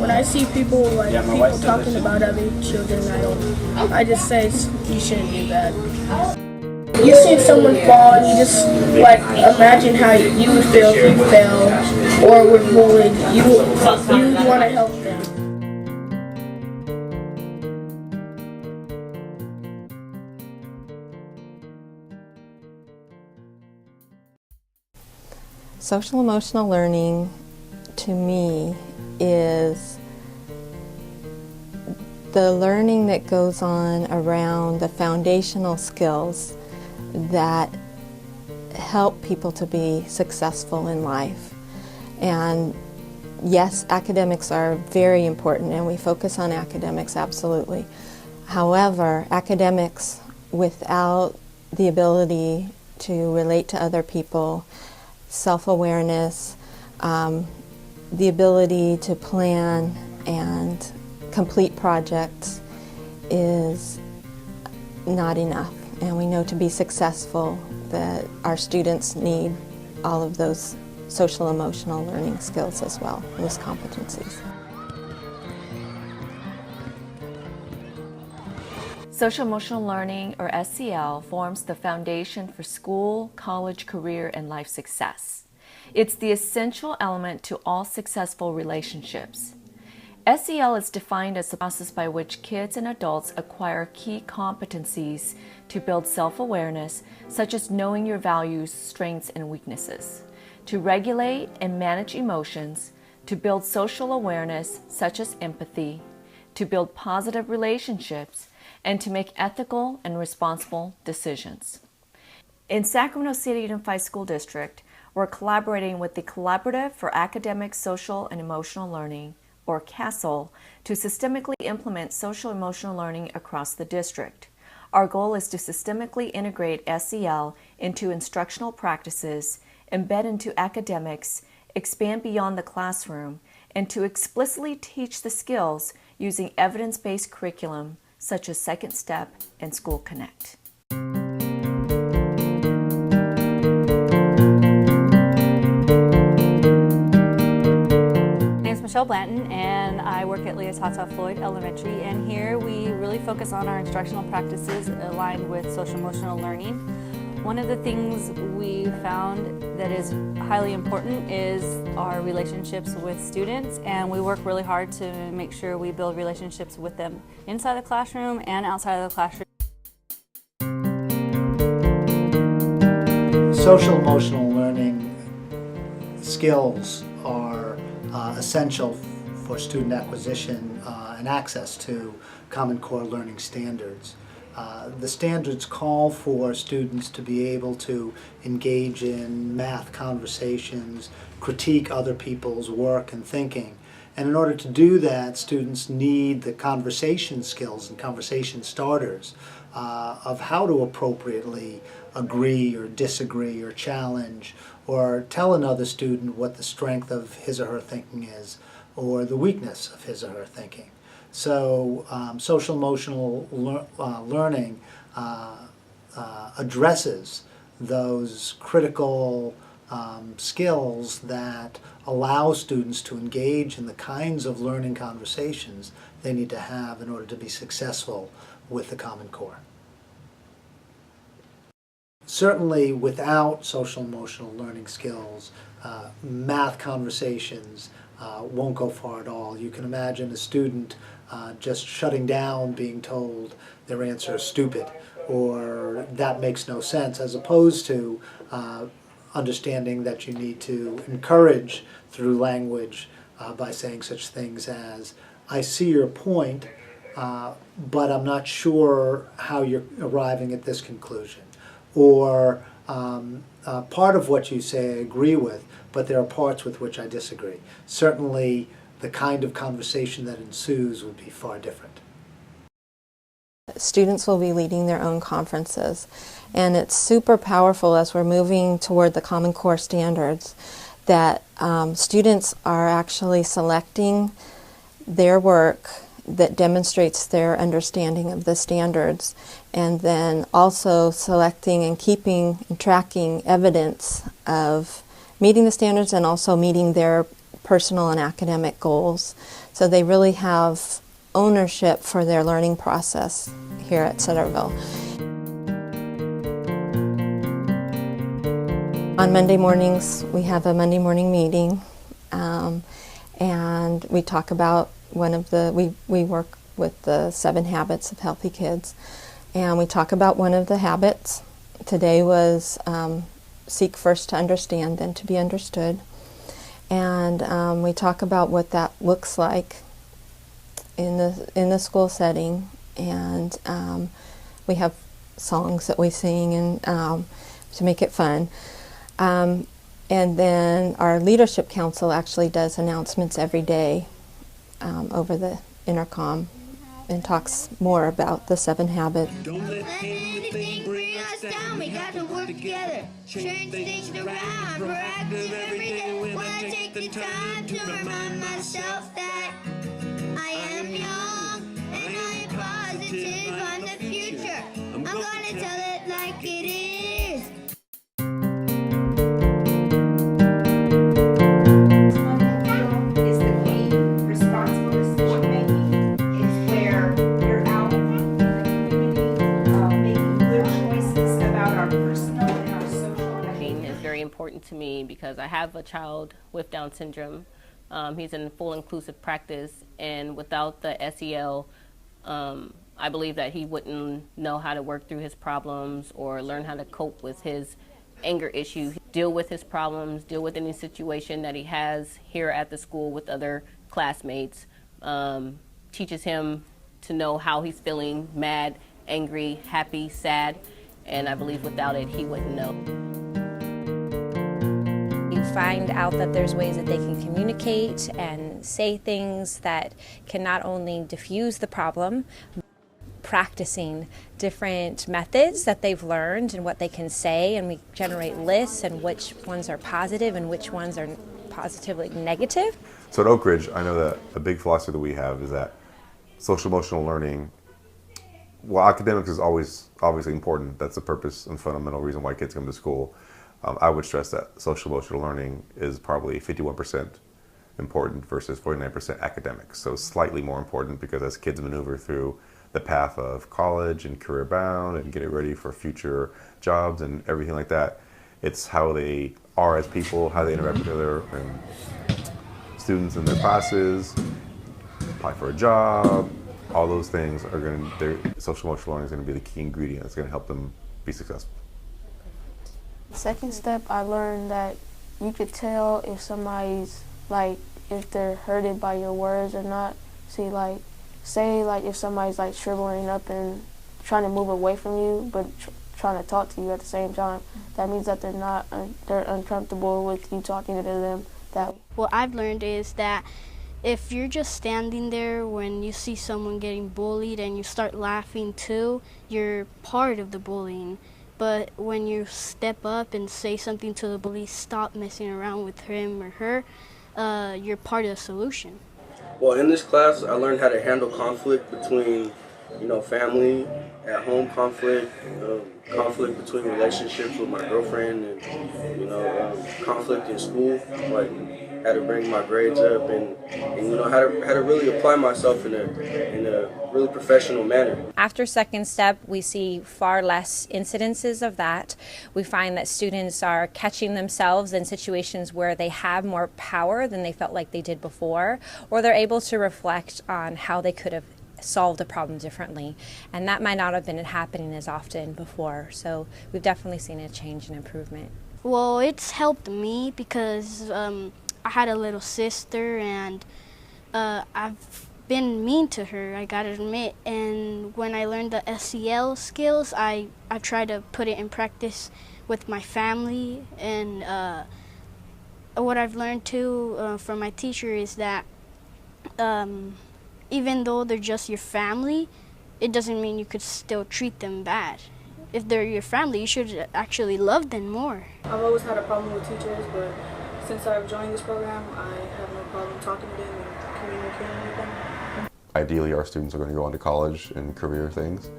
when I see people people talking about other children, I just say you shouldn't do that. You see someone fall, and you just imagine how you would feel if you fell or were bullied. You want to help them. Social emotional learning, to me, is the learning that goes on around the foundational skills that help people to be successful in life. And yes, academics are very important, and we focus on academics, absolutely. However, academics without the ability to relate to other people, self-awareness, the ability to plan and complete projects is not enough. And we know to be successful that our students need all of those social emotional learning skills as well, those competencies. Social emotional learning, or SEL, forms the foundation for school, college, career, and life success. It's the essential element to all successful relationships. SEL is defined as the process by which kids and adults acquire key competencies to build self-awareness, such as knowing your values, strengths, and weaknesses, to regulate and manage emotions, to build social awareness, such as empathy, to build positive relationships, and to make ethical and responsible decisions. In Sacramento City Unified School District, we're collaborating with the Collaborative for Academic, Social, and Emotional Learning, or CASEL, to systemically implement social emotional learning across the district. Our goal is to systemically integrate SEL into instructional practices, embed into academics, expand beyond the classroom, and to explicitly teach the skills using evidence-based curriculum such as Second Step and School Connect. Michelle Blanton, and I work at Leah Tata Floyd Elementary, and here we really focus on our instructional practices aligned with social emotional learning. One of the things we found that is highly important is our relationships with students, and we work really hard to make sure we build relationships with them inside the classroom and outside of the classroom. Social emotional learning skills are essential for student acquisition and access to Common Core learning standards. The standards call for students to be able to engage in math conversations, critique other people's work and thinking. And in order to do that, students need the conversation skills and conversation starters of how to appropriately agree or disagree or challenge or tell another student what the strength of his or her thinking is or the weakness of his or her thinking. So social emotional learning addresses those critical skills that allow students to engage in the kinds of learning conversations they need to have in order to be successful with the Common Core. Certainly without social emotional learning skills, math conversations won't go far at all. You can imagine a student just shutting down, being told their answer is stupid or that makes no sense, as opposed to understanding that you need to encourage through language by saying such things as, I see your point, but I'm not sure how you're arriving at this conclusion. Or part of what you say I agree with, but there are parts with which I disagree. Certainly the kind of conversation that ensues would be far different. Students will be leading their own conferences, and it's super powerful as we're moving toward the Common Core standards that students are actually selecting their work that demonstrates their understanding of the standards, and then also selecting and keeping and tracking evidence of meeting the standards and also meeting their personal and academic goals. So they really have ownership for their learning process here at Centerville. On Monday mornings, we have a Monday morning meeting, and we talk about we work with the 7 habits of healthy kids, and we talk about one of the habits. Today was seek first to understand, then to be understood. And we talk about what that looks like in the school setting, and we have songs that we sing and to make it fun. And then our leadership council actually does announcements every day over the intercom and talks more about the 7 habits. Don't let anything bring us down. We got to work together, change things around. Proactive every day when I take the time to remind myself that I am young and I am positive on the future. I'm gonna tell it like it is. Is the key. Responsible decision making is where we're out in the community, making good choices about our personal and our social life. Is very important to me because I have a child with Down syndrome. He's in full inclusive practice, and without the SEL, I believe that he wouldn't know how to work through his problems or learn how to cope with his anger issues, deal with his problems, deal with any situation that he has here at the school with other classmates, teaches him to know how he's feeling: mad, angry, happy, sad, and I believe without it he wouldn't know. You find out that there's ways that they can communicate and say things that can not only diffuse the problem, practicing different methods that they've learned and what they can say, and we generate lists and which ones are positive and which ones are positively negative. So at Oak Ridge, I know that a big philosophy that we have is that social emotional learning, while academics is always obviously important, that's the purpose and fundamental reason why kids come to school, I would stress that social emotional learning is probably 51% important versus 49% academics. So slightly more important because as kids maneuver through the path of college and career bound and getting ready for future jobs and everything like that, it's how they are as people, how they interact with other students in their classes, apply for a job, all those things are going to, their social emotional learning is going to be the key ingredient that's going to help them be successful. Second step, I learned that you could tell if somebody's if they're hurted by your words or not. See, say if somebody's shriveling up and trying to move away from you, but trying to talk to you at the same time, that means that they're uncomfortable with you talking to them that way. What I've learned is that if you're just standing there when you see someone getting bullied and you start laughing too, you're part of the bullying. But when you step up and say something to the bully, stop messing around with him or her, you're part of the solution. Well, in this class, I learned how to handle conflict between, family, at home conflict, conflict between relationships with my girlfriend, and, conflict in school, how to bring my grades up and how to really apply myself in a really professional manner. After second step, we see far less incidences of that. We find that students are catching themselves in situations where they have more power than they felt like they did before, or they're able to reflect on how they could have solved a problem differently, and that might not have been happening as often before. So we've definitely seen a change and improvement. Well, it's helped me because I had a little sister and I've been mean to her, I gotta admit, and when I learned the SEL skills, I try to put it in practice with my family. And what I've learned too from my teacher is that even though they're just your family, it doesn't mean you could still treat them bad. If they're your family, you should actually love them more. I've always had a problem with teachers, but since I've joined this program, I have no problem talking to them and communicating with them. Ideally, our students are going to go on to college and career things.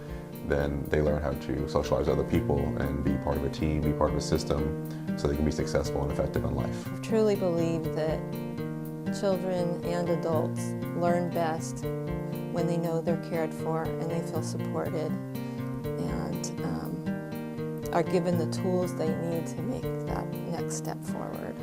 Then they learn how to socialize with other people and be part of a team, be part of a system, so they can be successful and effective in life. I truly believe that children and adults learn best when they know they're cared for and they feel supported and are given the tools they need to make that next step forward.